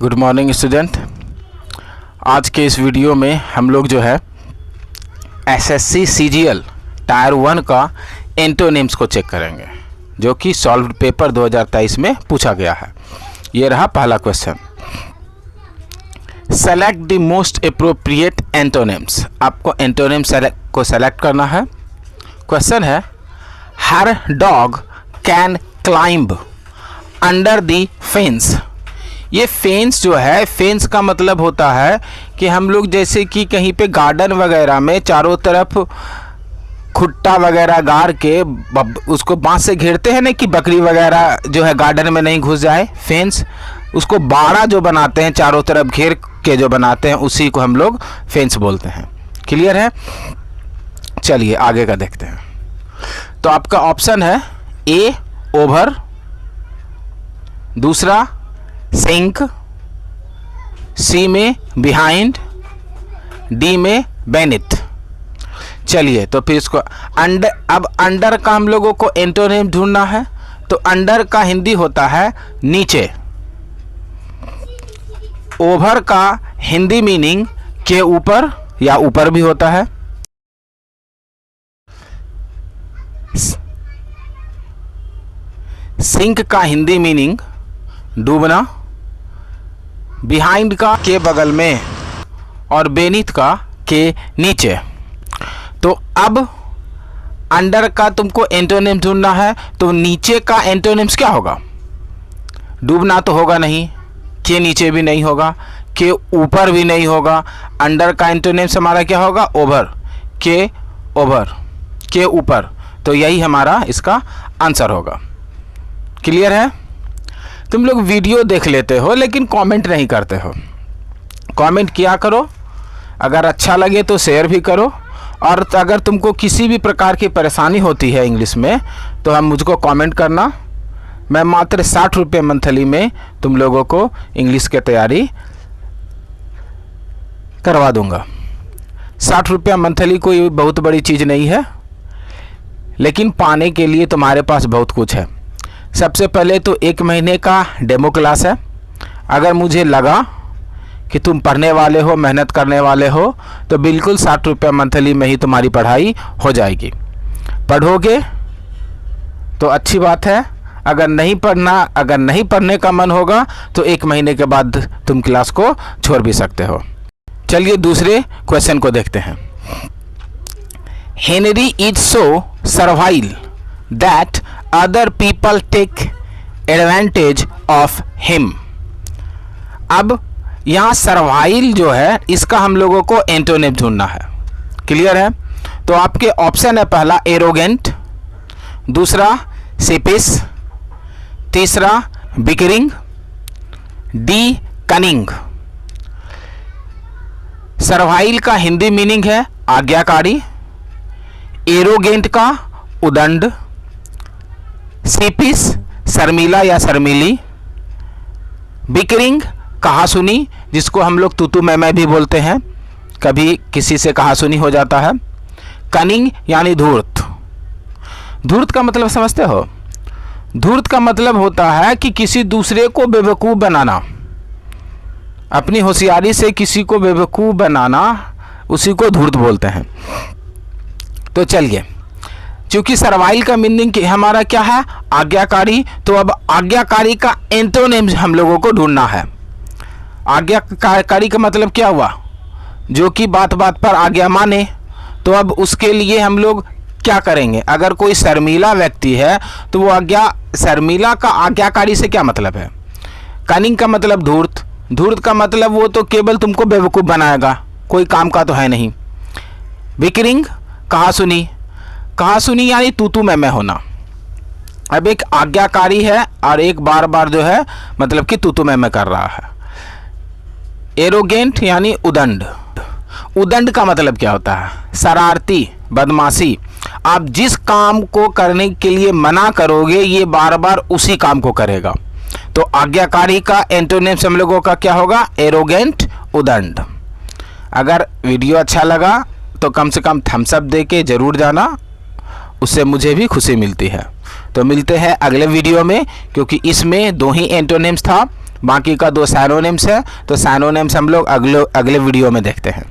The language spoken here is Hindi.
Good morning student. आज के इस वीडियो में हम लोग जो है एसएससी सीजीएल टायर 1 का एंटोनिम्स को चेक करेंगे, जो कि सॉल्व्ड पेपर 2023 में पूछा गया है। ये रहा पहला question. Select the most appropriate antonyms. आपको एंटोनिम को सेलेक्ट करना है। क्वेश्चन है, her dog can climb under the fence. ये फेंस जो है, फेंस का मतलब होता है कि हम लोग जैसे कि कहीं पे गार्डन वगैरह में चारों तरफ खुट्टा वगैरह गाड़ के उसको बांस से घेरते हैं ना, कि बकरी वगैरह जो है गार्डन में नहीं घुस जाए। फेंस, उसको बाड़ा जो बनाते हैं चारों तरफ घेर के जो बनाते हैं, उसी को हम लोग फेंस बोलते हैं। क्लियर है? चलिए आगे का देखते हैं। तो आपका ऑप्शन है ए ओवर, दूसरा सिंक, सी में बिहाइंड, डी में बेनिथ। चलिए तो फिर इसको अंडर, अब अंडर का हम लोगों को एंटोनिम ढूंढना है। तो अंडर का हिंदी होता है नीचे। ओवर का हिंदी मीनिंग के ऊपर या ऊपर भी होता है। सिंक का हिंदी मीनिंग डूबना, बिहाइंड का के बगल में, और बेनीथ का के नीचे। तो अब अंडर का तुमको एंटोनिम ढूंढना है, तो नीचे का एंटोनिम्स क्या होगा? डूबना तो होगा नहीं, के नीचे भी नहीं होगा, के ऊपर भी नहीं होगा। अंडर का एंटोनिम्स हमारा क्या होगा? ओवर, के ओवर, के ऊपर। तो यही हमारा इसका आंसर होगा। क्लियर है? तुम लोग वीडियो देख लेते हो लेकिन कमेंट नहीं करते हो। कमेंट किया करो, अगर अच्छा लगे तो शेयर भी करो। और अगर तुमको किसी भी प्रकार की परेशानी होती है इंग्लिश में, तो हम मुझको कमेंट करना। मैं मात्र 60 रुपये मंथली में तुम लोगों को इंग्लिश की तैयारी करवा दूंगा। 60 रुपया मंथली कोई बहुत बड़ी चीज़ नहीं है, लेकिन पाने के लिए तुम्हारे पास बहुत कुछ है। सबसे पहले तो 1 महीने का डेमो क्लास है। अगर मुझे लगा कि तुम पढ़ने वाले हो, मेहनत करने वाले हो, तो बिल्कुल 60 रुपये मंथली में ही तुम्हारी पढ़ाई हो जाएगी। पढ़ोगे तो अच्छी बात है। अगर नहीं पढ़ने का मन होगा तो 1 महीने के बाद तुम क्लास को छोड़ भी सकते हो। चलिए दूसरे क्वेश्चन को देखते हैं। Henry is so servile that other people take advantage of him. अब यहाँ सर्वाइल जो है, इसका हम लोगों को एंटोनिम ढूंढना है। क्लियर है? तो आपके ऑप्शन है, पहला एरोगेंट, दूसरा सिपिस, तीसरा बिकरिंग, डी कनिंग। सर्वाइल का हिंदी मीनिंग है आज्ञाकारी, एरोगेंट का उदंड, सिपिस शर्मिला या शर्मिली, बिकरिंग कहासुनी, जिसको हम लोग तूतू मैमै भी बोलते हैं, कभी किसी से कहासुनी हो जाता है, कनिंग यानी धूर्त। धूर्त का मतलब समझते हो? धूर्त का मतलब होता है कि किसी दूसरे को बेवकूफ़ बनाना, अपनी होशियारी से किसी को बेवकूफ़ बनाना, उसी को धूर्त बोलते हैं। तो चलिए, क्योंकि सर्वाइल का मीनिंग हमारा क्या है? आज्ञाकारी। तो अब आज्ञाकारी का एंटोनिम हम लोगों को ढूंढना है। आज्ञाकारी का मतलब क्या हुआ? जो कि बात बात पर आज्ञा माने। तो अब उसके लिए हम लोग क्या करेंगे? अगर कोई शर्मीला व्यक्ति है तो वो शर्मीला का आज्ञाकारी से क्या मतलब है? कनिंग का मतलब धूर्त, धूर्त का मतलब वो तो केवल तुमको बेवकूफ़ बनाएगा, कोई काम का तो है नहीं। बिकरिंग कहासुनी, कहासुनी यानी तूतू मैमै होना। अब एक आज्ञाकारी है और एक बार बार जो है मतलब कि तूतू मैमै कर रहा है। एरोगेंट यानी उदंड, उदंड का मतलब क्या होता है? शरारती, बदमाशी। आप जिस काम को करने के लिए मना करोगे, ये बार बार उसी काम को करेगा। तो आज्ञाकारी का एंटोनिम हम लोगों का क्या होगा? एरोगेंट, उदंड। अगर वीडियो अच्छा लगा तो कम से कम थम्स अप दे के ज़रूर जाना, उससे मुझे भी खुशी मिलती है। तो मिलते हैं अगले वीडियो में, क्योंकि इसमें 2 ही एंटोनिम्स था। बाकी का 2 सैनोनिम्स है, तो सैनोनिम्स हम लोग अगले वीडियो में देखते हैं।